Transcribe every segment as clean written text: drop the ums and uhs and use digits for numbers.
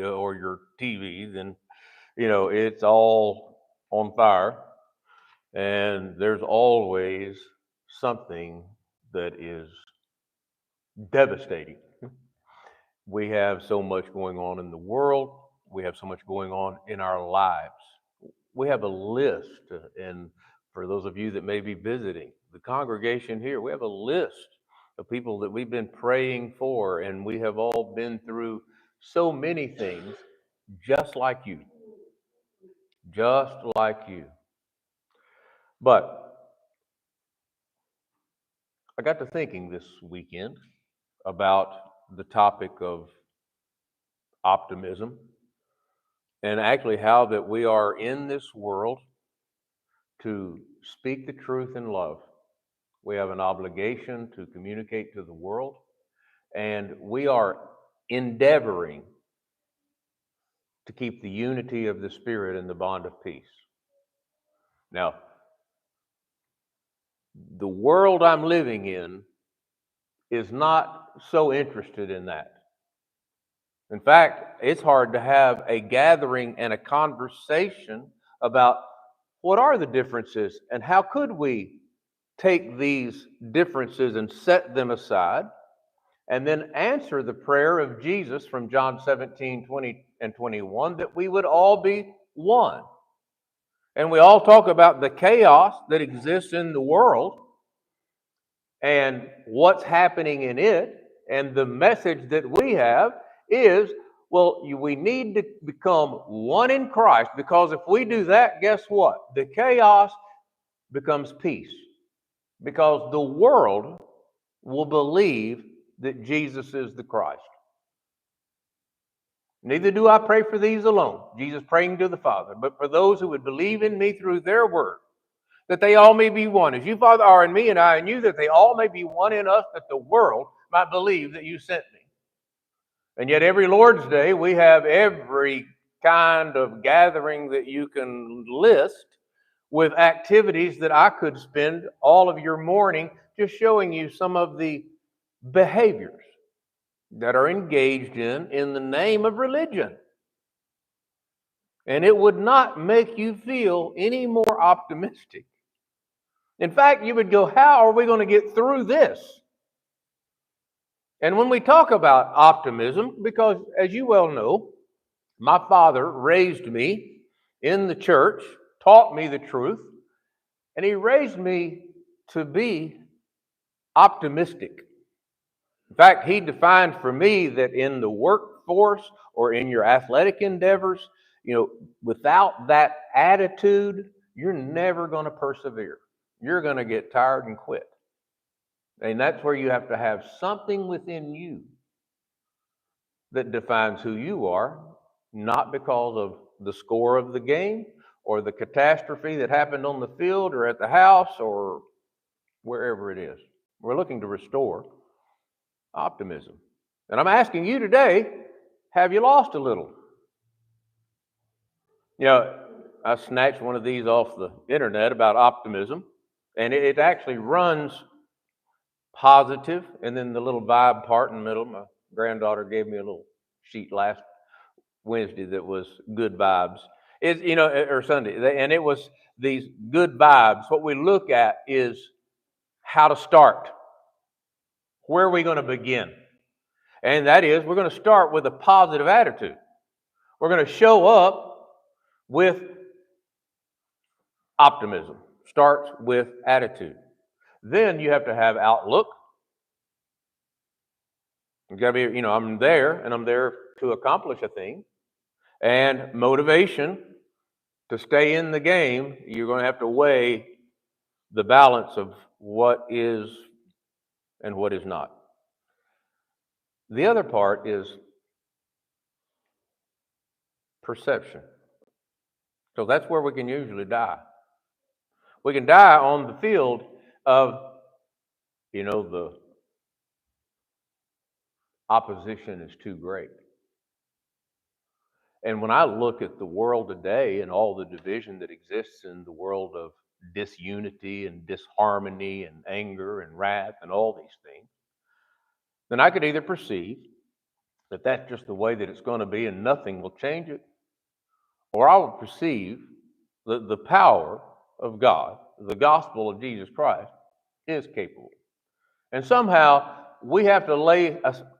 or your TV, then it's all on fire, and there's always something that is devastating. We have so much going on in the world. We have so much going on in our lives. We have a list, and for those of you that may be visiting the congregation here, we have a list of people that we've been praying for, and we have all been through so many things just like you, just like you. But I got to thinking this weekend about the topic of optimism and actually how that we are in this world to speak the truth in love. We have an obligation to communicate to the world, and we are endeavoring to keep the unity of the Spirit and the bond of peace. Now, the world I'm living in is not so interested in that. In fact, it's hard to have a gathering and a conversation about what are the differences and how could we take these differences and set them aside and then answer the prayer of Jesus from John 17:20 and 21 that we would all be one. And we all talk about the chaos that exists in the world and what's happening in it. And the message that we have is, well, we need to become one in Christ, because if we do that, guess what? The chaos becomes peace, because the world will believe that Jesus is the Christ. Neither do I pray for these alone, Jesus praying to the Father, but for those who would believe in me through their word, that they all may be one. As you, Father, are in me and I in you, that they all may be one in us, that the world might believe that you sent me. And yet every Lord's Day, we have every kind of gathering that you can list with activities that I could spend all of your morning just showing you some of the behaviors that are engaged in the name of religion. And it would not make you feel any more optimistic. In fact, you would go, how are we going to get through this? And when we talk about optimism, because as you well know, my father raised me in the church, taught me the truth, and he raised me to be optimistic. In fact, he defined for me that in the workforce or in your athletic endeavors, without that attitude, you're never going to persevere. You're going to get tired and quit. And that's where you have to have something within you that defines who you are, not because of the score of the game or the catastrophe that happened on the field or at the house or wherever it is. We're looking to restore optimism. And I'm asking you today, have you lost a little? I snatched one of these off the internet about optimism, and it actually runs positive, and then the little vibe part in the middle. My granddaughter gave me a little sheet last Wednesday that was good vibes. Or Sunday, and it was these good vibes. What we look at is how to start. Where are we going to begin? And that is, we're going to start with a positive attitude. We're going to show up with optimism. Starts with attitude. Then you have to have outlook. You've got to be, I'm there, and I'm there to accomplish a thing. And motivation to stay in the game. You're going to have to weigh the balance of what is and what is not. The other part is perception. So that's where we can usually die. We can die on the field of, the opposition is too great. And when I look at the world today and all the division that exists in the world of disunity and disharmony and anger and wrath and all these things, then I could either perceive that that's just the way that it's going to be and nothing will change it, or I will perceive that the power of God, the gospel of Jesus Christ, is capable. And somehow we have to lay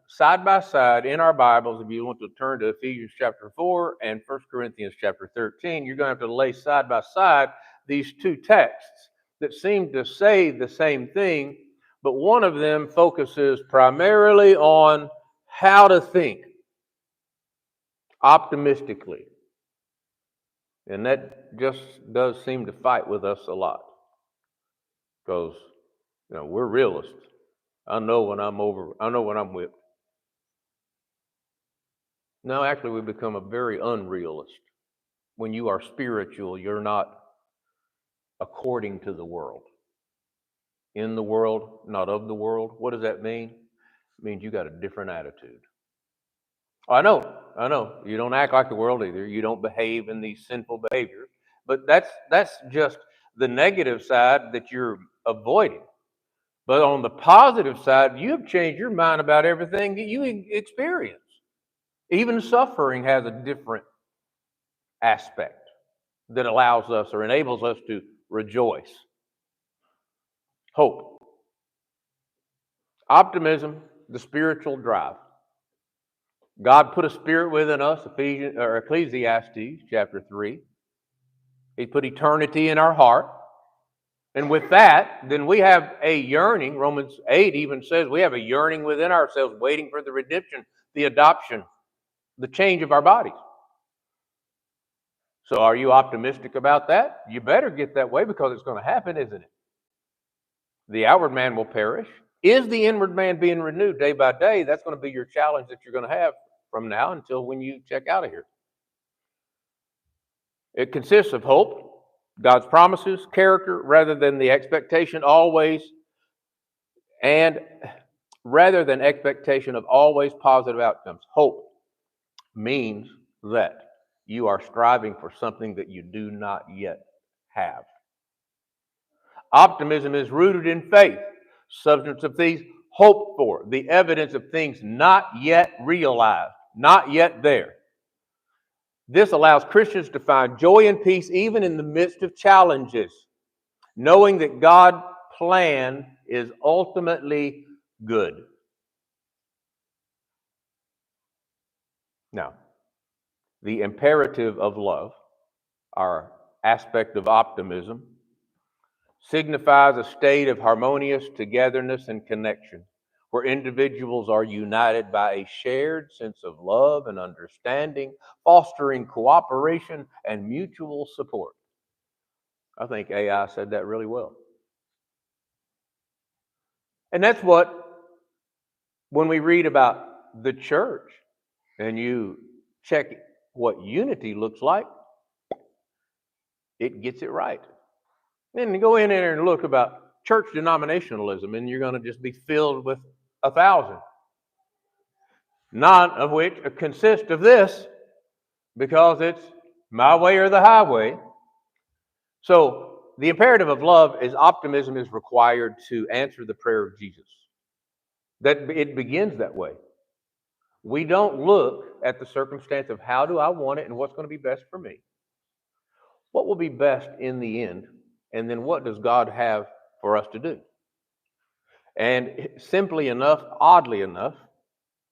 side by side in our Bibles. If you want to turn to Ephesians chapter 4 and 1 Corinthians chapter 13, you're going to have to lay side by side these two texts that seem to say the same thing, but one of them focuses primarily on how to think optimistically. And that just does seem to fight with us a lot, because we're realists. I know when I'm whipped. No, actually, we become a very unrealist. When you are spiritual, you're not according to the world. In the world, not of the world. What does that mean? It means you got a different attitude. I know. You don't act like the world either. You don't behave in these sinful behaviors. But that's just the negative side that you're avoiding. But on the positive side, you have changed your mind about everything that you experience. Even suffering has a different aspect that allows us or enables us to rejoice. Hope. Optimism, the spiritual drive. God put a spirit within us, Ecclesiastes chapter 3. He put eternity in our heart. And with that, then we have a yearning. Romans 8 even says we have a yearning within ourselves, waiting for the redemption, the adoption, the change of our bodies. So are you optimistic about that? You better get that way, because it's going to happen, isn't it? The outward man will perish. Is the inward man being renewed day by day? That's going to be your challenge that you're going to have from now until when you check out of here. It consists of hope, God's promises, character, rather than the expectation always, and rather than expectation of always positive outcomes. Hope means that you are striving for something that you do not yet have. Optimism is rooted in faith, substance of things hoped for, the evidence of things not yet realized, not yet there. This allows Christians to find joy and peace even in the midst of challenges, knowing that God's plan is ultimately good. Now, the imperative of love, our aspect of optimism, signifies a state of harmonious togetherness and connection, where individuals are united by a shared sense of love and understanding, fostering cooperation and mutual support. I think AI said that really well. And that's what, when we read about the church and you check what unity looks like, it gets it right. Then you go in there and look about church denominationalism, and you're going to just be filled with 1,000. None of which consist of this, because it's my way or the highway. So the imperative of love is optimism is required to answer the prayer of Jesus. That it begins that way. We don't look at the circumstance of how do I want it and what's going to be best for me. What will be best in the end? And then what does God have for us to do? And simply enough, oddly enough,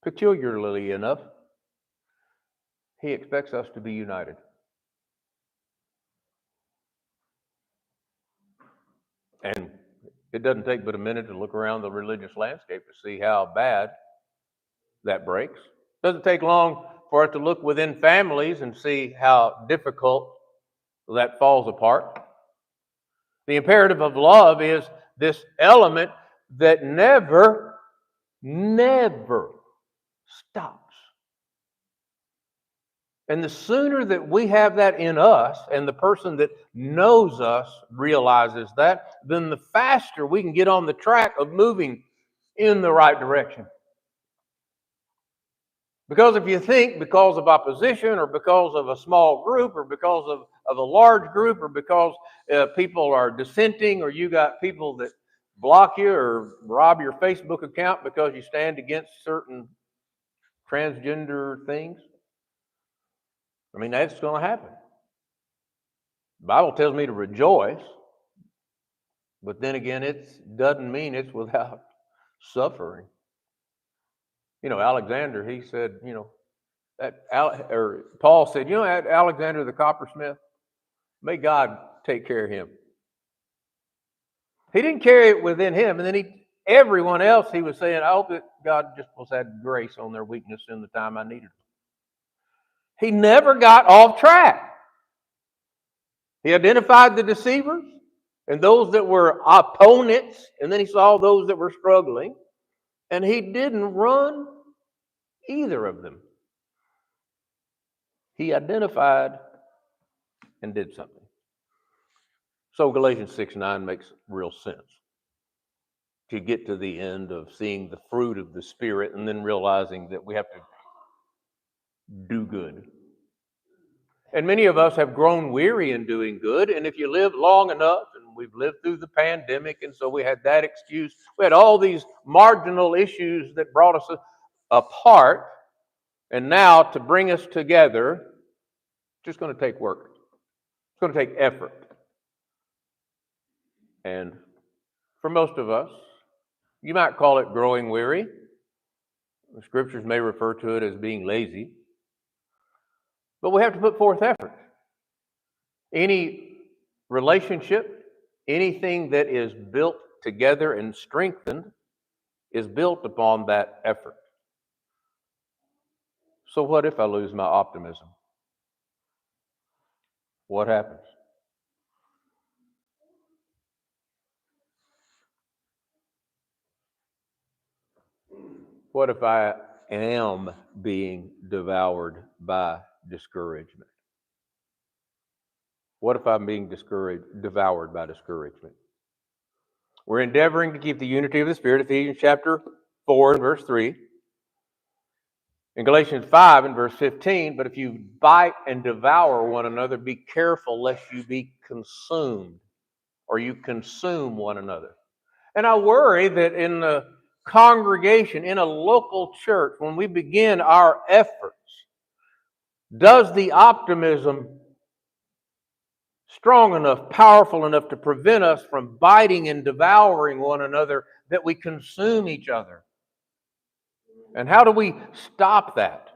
peculiarly enough, He expects us to be united. And it doesn't take but a minute to look around the religious landscape to see how bad that breaks. It doesn't take long for us to look within families and see how difficult that falls apart. The imperative of love is this element that never stops. And the sooner that we have that in us, and the person that knows us realizes that, then the faster we can get on the track of moving in the right direction. Because if you think because of opposition, or because of a small group, or because of a large group, or because people are dissenting, or you got people that block you or rob your Facebook account because you stand against certain transgender things. I mean, that's going to happen. The Bible tells me to rejoice, but then again, it doesn't mean it's without suffering. Alexander, he said, Paul said, Alexander the coppersmith, may God take care of him. He didn't carry it within him, and then everyone else, he was saying, I hope that God just was had grace on their weakness in the time I needed it. He never got off track. He identified the deceivers and those that were opponents, and then he saw those that were struggling, and he didn't run either of them. He identified and did something. So Galatians 6:9 makes real sense. To get to the end of seeing the fruit of the Spirit and then realizing that we have to do good. And many of us have grown weary in doing good. And if you live long enough, and we've lived through the pandemic, and so we had that excuse, we had all these marginal issues that brought us apart. And now to bring us together, it's just going to take work. It's going to take effort. And for most of us, you might call it growing weary. The scriptures may refer to it as being lazy. But we have to put forth effort. Any relationship, anything that is built together and strengthened is built upon that effort. So what if I lose my optimism? What happens? What if I am being devoured by discouragement? What if I'm being devoured by discouragement? We're endeavoring to keep the unity of the Spirit, Ephesians chapter 4 and verse 3. In Galatians 5 and verse 15, but if you bite and devour one another, be careful lest you be consumed, or you consume one another. And I worry that in the congregation, in a local church, when we begin our efforts, does the optimism strong enough, powerful enough to prevent us from biting and devouring one another that we consume each other? And how do we stop that?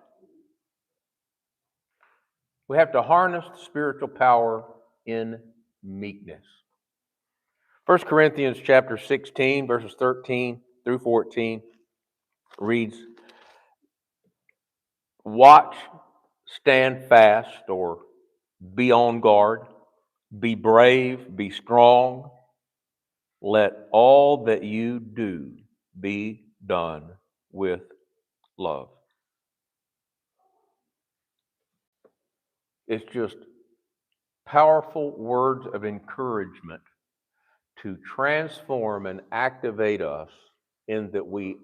We have to harness the spiritual power in meekness. 1 Corinthians chapter 16, verses 13 through 14 reads, watch, stand fast, or be on guard, be brave, be strong. Let all that you do be done with love. It's just powerful words of encouragement to transform and activate us in that we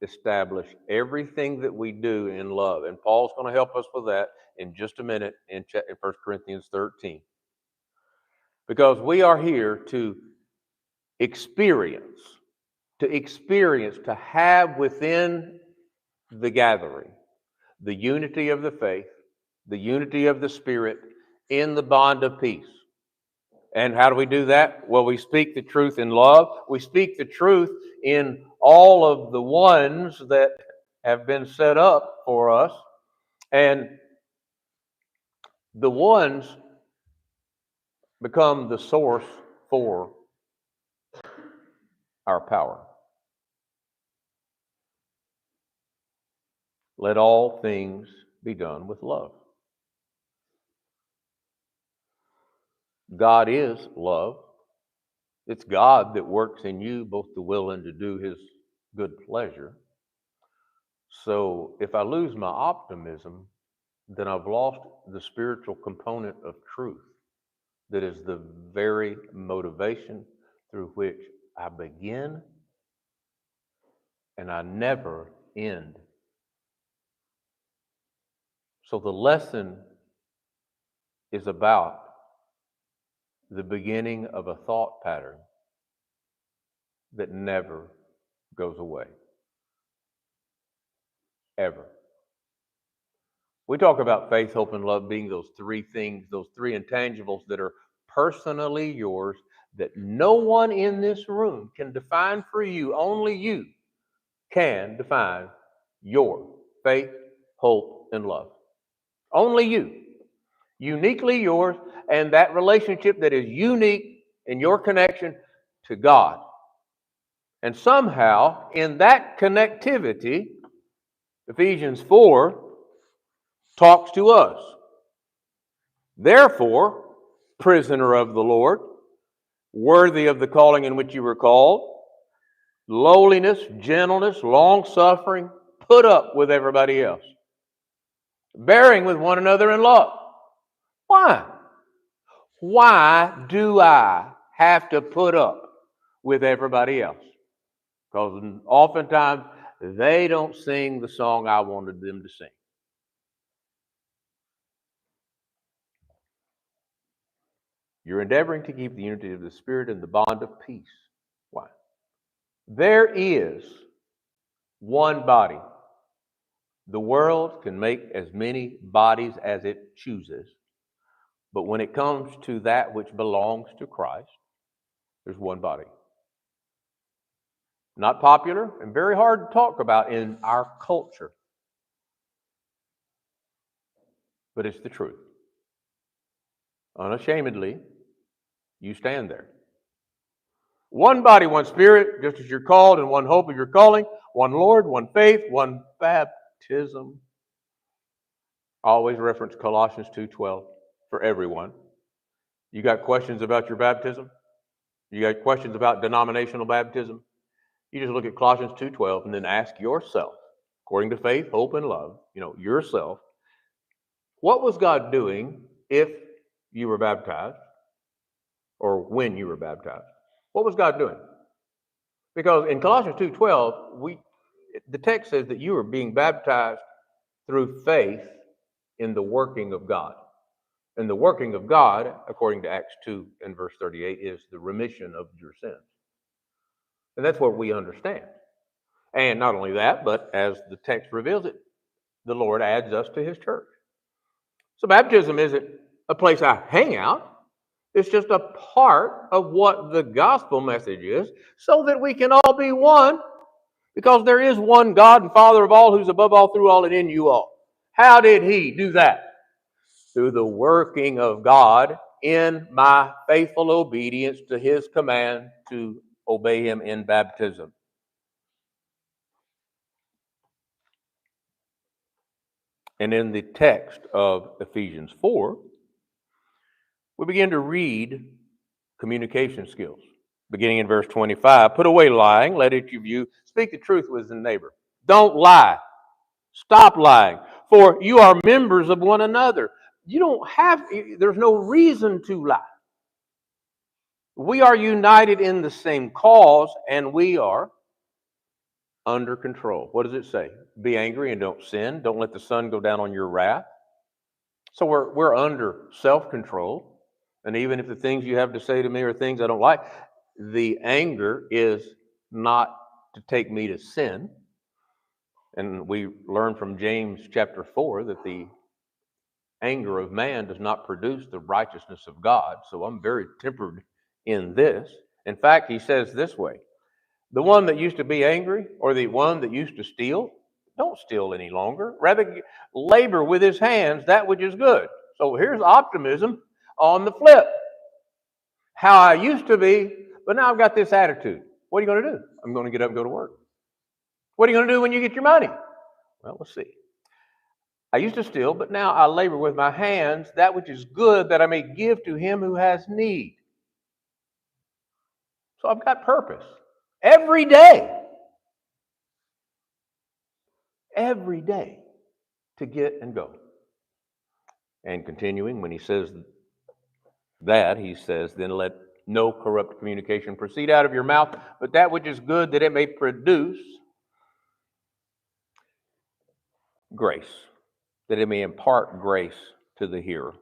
establish everything that we do in love. And Paul's going to help us with that in just a minute in 1 Corinthians 13. Because we are here to experience, to have within the gathering the unity of the faith, the unity of the Spirit in the bond of peace. And how do we do that? Well, we speak the truth in love. We speak the truth in all of the ones that have been set up for us. And the ones become the source for our power. Let all things be done with love. God is love. It's God that works in you both to will and to do his good pleasure. So if I lose my optimism, then I've lost the spiritual component of truth that is the very motivation through which I begin and I never end. So the lesson is about the beginning of a thought pattern that never goes away. Ever. We talk about faith, hope, and love being those three things, those three intangibles that are personally yours, that no one in this room can define for you. Only you can define your faith, hope, and love. Only you. Uniquely yours, and that relationship that is unique in your connection to God. And somehow, in that connectivity, Ephesians 4 talks to us. Therefore, prisoner of the Lord, worthy of the calling in which you were called, lowliness, gentleness, long suffering, put up with everybody else, bearing with one another in love. Why? Why do I have to put up with everybody else? Because oftentimes they don't sing the song I wanted them to sing. You're endeavoring to keep the unity of the Spirit and the bond of peace. Why? There is one body. The world can make as many bodies as it chooses. But when it comes to that which belongs to Christ, there's one body. Not popular and very hard to talk about in our culture. But it's the truth. Unashamedly, you stand there. One body, one spirit, just as you're called, and one hope of your calling, one Lord, one faith, one baptism. I always reference Colossians 2:12 for everyone. You got questions about your baptism? You got questions about denominational baptism? You just look at Colossians 2:12 and then ask yourself, according to faith, hope, and love, yourself, what was God doing if you were baptized or when you were baptized? What was God doing? Because in Colossians 2:12, the text says that you are being baptized through faith in the working of God. And the working of God, according to Acts 2 and verse 38, is the remission of your sins. And that's what we understand. And not only that, but as the text reveals it, the Lord adds us to his church. So baptism isn't a place I hang out. It's just a part of what the gospel message is, so that we can all be one, because there is one God and Father of all, who's above all, through all, and in you all. How did he do that? Through the working of God in my faithful obedience to his command to obey him in baptism. And in the text of Ephesians 4, we begin to read communication skills. Beginning in verse 25, put away lying, let each of you speak the truth with his neighbor. Don't lie. Stop lying, for you are members of one another. There's no reason to lie. We are united in the same cause, and we are under control. What does it say? Be angry and don't sin. Don't let the sun go down on your wrath. So we're under self-control. And even if the things you have to say to me are things I don't like, the anger is not to take me to sin. And we learn from James chapter 4 that the anger of man does not produce the righteousness of God. So I'm very tempered in this. In fact, he says this way: the one that used to be angry, or the one that used to steal, don't steal any longer. Rather, labor with his hands that which is good. So here's optimism on the flip. How I used to be, but now I've got this attitude. What are you going to do? I'm going to get up and go to work. What are you going to do when you get your money? Well, let's see. I used to steal, but now I labor with my hands that which is good, that I may give to him who has need. So I've got purpose. Every day to get and go. And continuing, when he says that, he says, then let no corrupt communication proceed out of your mouth, but that which is good, that it may produce grace, that it may impart grace to the hearer.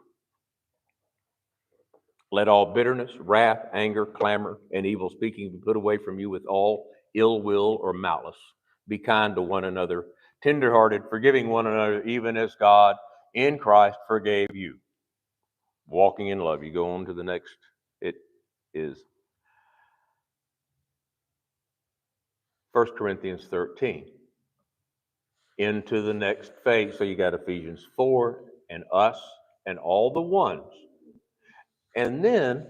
Let all bitterness, wrath, anger, clamor, and evil speaking be put away from you with all ill will or malice. Be kind to one another, tenderhearted, forgiving one another, even as God in Christ forgave you. Walking in love. You go on to the next. It is 1 Corinthians 13. Into the next phase. So you got Ephesians 4 and us and all the ones. And then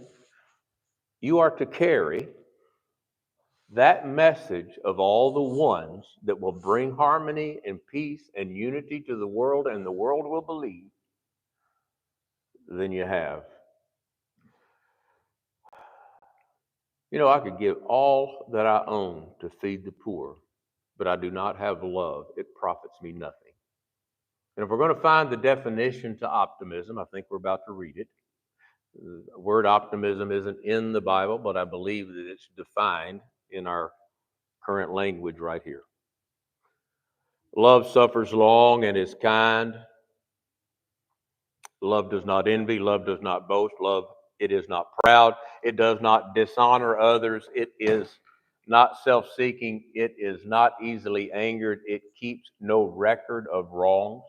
you are to carry that message of all the ones that will bring harmony and peace and unity to the world, and the world will believe. Then you have. I could give all that I own to feed the poor, but I do not have love. It profits me nothing. And if we're going to find the definition to optimism, I think we're about to read it. The word optimism isn't in the Bible, but I believe that it's defined in our current language right here. Love suffers long and is kind. Love does not envy. Love does not boast. Love, it is not proud. It does not dishonor others. It is not self-seeking. It is not easily angered. It keeps no record of wrongs.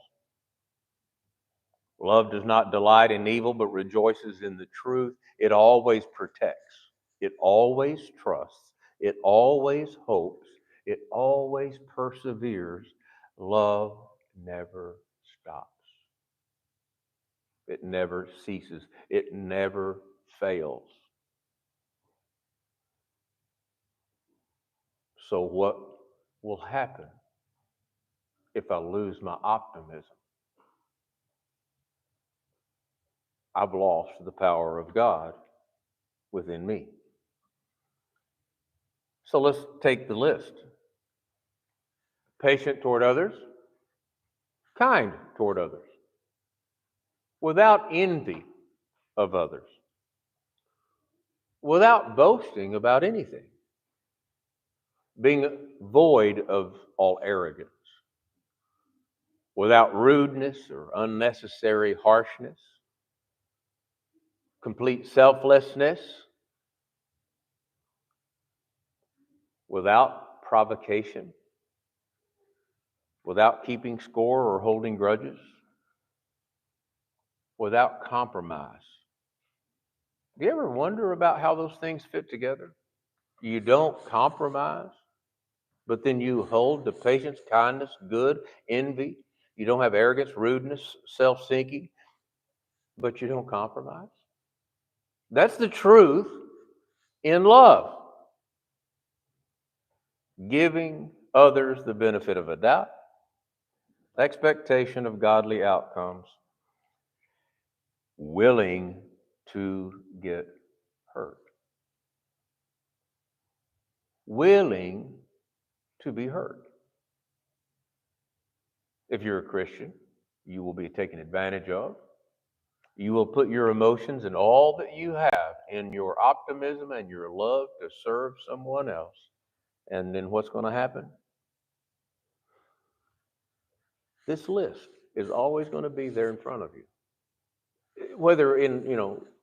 Love does not delight in evil, but rejoices in the truth. It always protects. It always trusts. It always hopes. It always perseveres. Love never stops. It never ceases. It never fails. So what will happen if I lose my optimism? I've lost the power of God within me. So let's take the list. Patient toward others, kind toward others, without envy of others, without boasting about anything, being void of all arrogance, without rudeness or unnecessary harshness, complete selflessness, without provocation, without keeping score or holding grudges, without compromise. Do you ever wonder about how those things fit together? You don't compromise, but then you hold the patience, kindness, good, envy. You don't have arrogance, rudeness, self-seeking, but you don't compromise. That's the truth in love. Giving others the benefit of a doubt, expectation of godly outcomes, willing to get hurt. Willing to be hurt. If you're a Christian, you will be taken advantage of. You will put your emotions and all that you have in your optimism and your love to serve someone else. And then what's going to happen? This list is always going to be there in front of you. Whether in,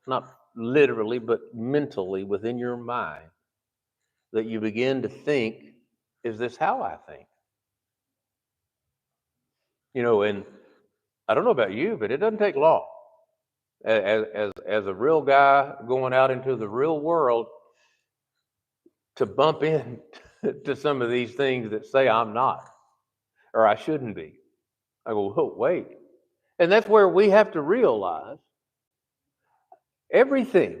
not literally, but mentally within your mind, that you begin to think, is this how I think? And I don't know about you, but it doesn't take long. As a real guy going out into the real world to bump in to some of these things that say I'm not or I shouldn't be. I go, oh, wait. And that's where we have to realize everything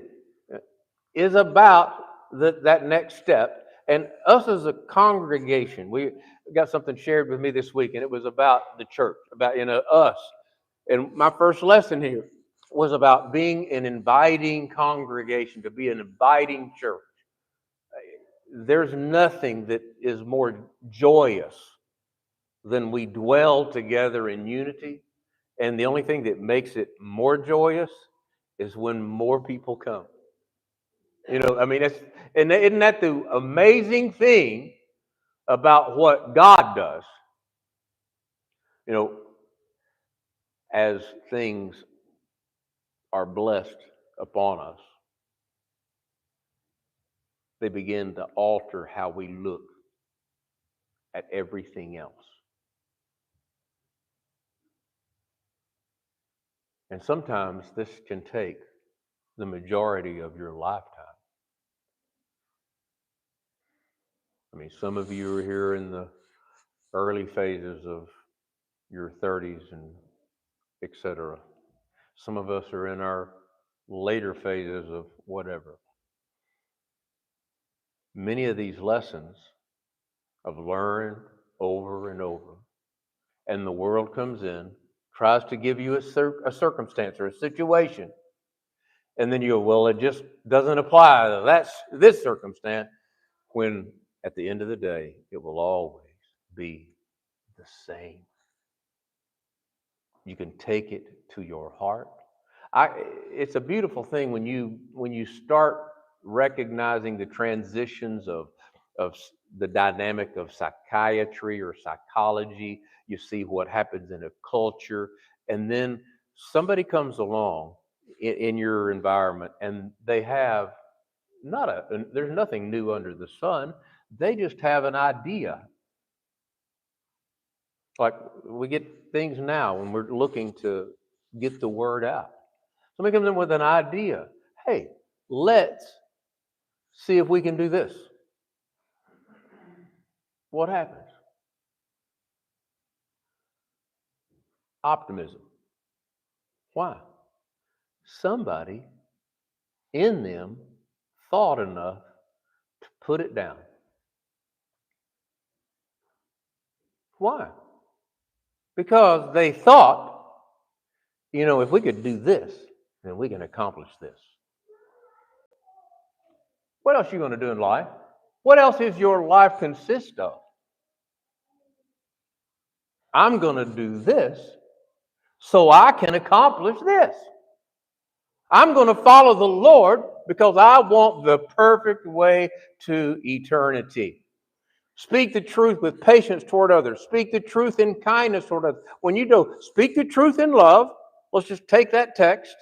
is about that next step. And us as a congregation, we got something shared with me this week, and it was about the church, about us. And my first lesson here was about being an inviting congregation, to be an inviting church. There's nothing that is more joyous than we dwell together in unity. And the only thing that makes it more joyous is when more people come. Isn't that the amazing thing about what God does? As things are blessed upon us, they begin to alter how we look at everything else. And sometimes this can take the majority of your lifetime. I mean, some of you are here in the early phases of your 30s and etc. Some of us are in our later phases of whatever. Many of these lessons I've learned over and over. And the world comes in, tries to give you a circumstance or a situation. And then you go, well, it just doesn't apply to this circumstance. When at the end of the day, it will always be the same. You can take it to your heart. It's a beautiful thing when you start recognizing the transitions of the dynamic of psychiatry or psychology. You see what happens in a culture, and then somebody comes along in your environment, and they have there's nothing new under the sun. They just have an idea. Like we get things now when we're looking to get the word out. Somebody comes in with an idea. Hey, let's see if we can do this. What happens? Optimism. Why? Somebody in them thought enough to put it down. Why? Because they thought, if we could do this, then we can accomplish this. What else are you going to do in life? What else is your life consist of? I'm going to do this so I can accomplish this. I'm going to follow the Lord because I want the perfect way to eternity. Speak the truth with patience toward others. Speak the truth in kindness toward others. When you do speak the truth in love, let's just take that text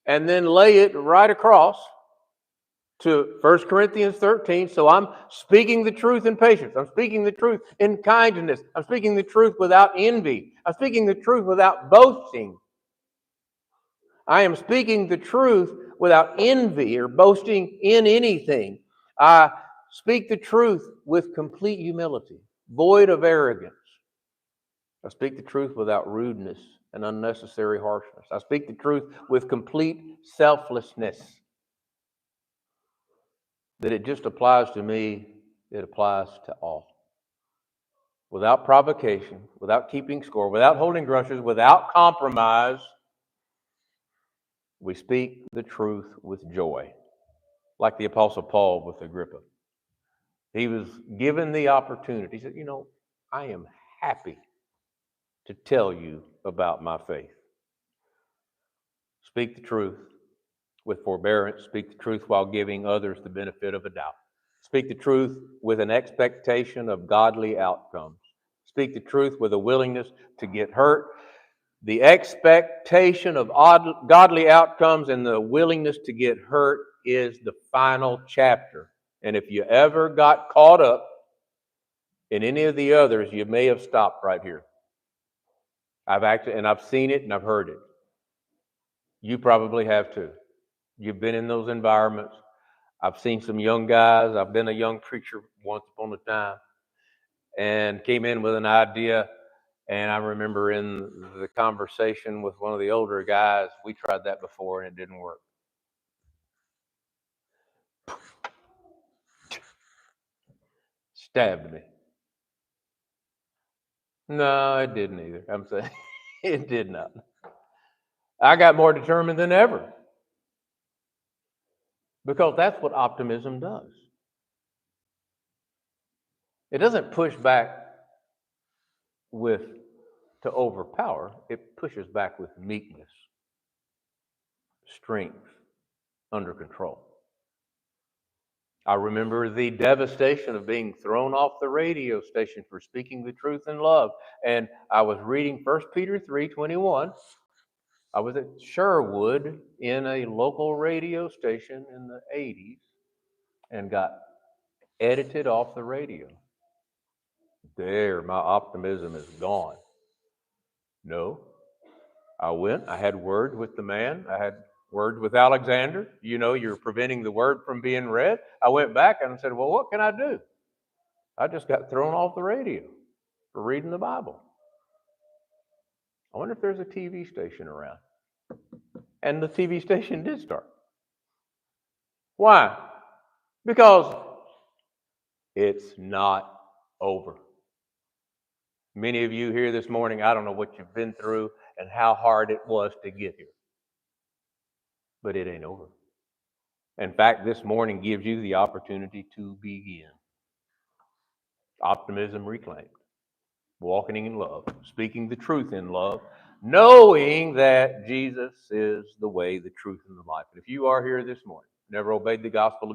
and then lay it right across to 1 Corinthians 13. So I'm speaking the truth in patience. I'm speaking the truth in kindness. I'm speaking the truth without envy. I'm speaking the truth without boasting. I am speaking the truth without envy or boasting in anything. I speak the truth with complete humility, void of arrogance. I speak the truth without rudeness and unnecessary harshness. I speak the truth with complete selflessness. That it just applies to me, it applies to all. Without provocation, without keeping score, without holding grudges, without compromise, we speak the truth with joy. Like the Apostle Paul with Agrippa. He was given the opportunity. He said, I am happy to tell you about my faith. Speak the truth with forbearance. Speak the truth while giving others the benefit of a doubt. Speak the truth with an expectation of godly outcomes. Speak the truth with a willingness to get hurt. The expectation of godly outcomes and the willingness to get hurt is the final chapter. And if you ever got caught up in any of the others, you may have stopped right here. I've seen it and I've heard it. You probably have too. You've been in those environments. I've seen some young guys. I've been a young preacher once upon a time and came in with an idea. And I remember in the conversation with one of the older guys, we tried that before and it didn't work. Stabbed me. No, it didn't either. I'm saying it did not. I got more determined than ever. Because that's what optimism does. It doesn't push back to overpower. It pushes back with meekness, strength, under control. I remember the devastation of being thrown off the radio station for speaking the truth in love. And I was reading 1 Peter 3:21. I was at Sherwood in a local radio station in the 80s and got edited off the radio. There, my optimism is gone. No. I went, I had word with the man, I had word with Alexander. You know, you're preventing the word from being read. I went back and I said, well, what can I do? I just got thrown off the radio for reading the Bible. I wonder if there's a TV station around. And the TV station did start. Why? Because it's not over. Many of you here this morning, I don't know what you've been through and how hard it was to get here. But it ain't over. In fact, this morning gives you the opportunity to begin. Optimism reclaimed. Walking in love. Speaking the truth in love. Knowing that Jesus is the way, the truth, and the life. And if you are here this morning, never obeyed the gospel of Jesus,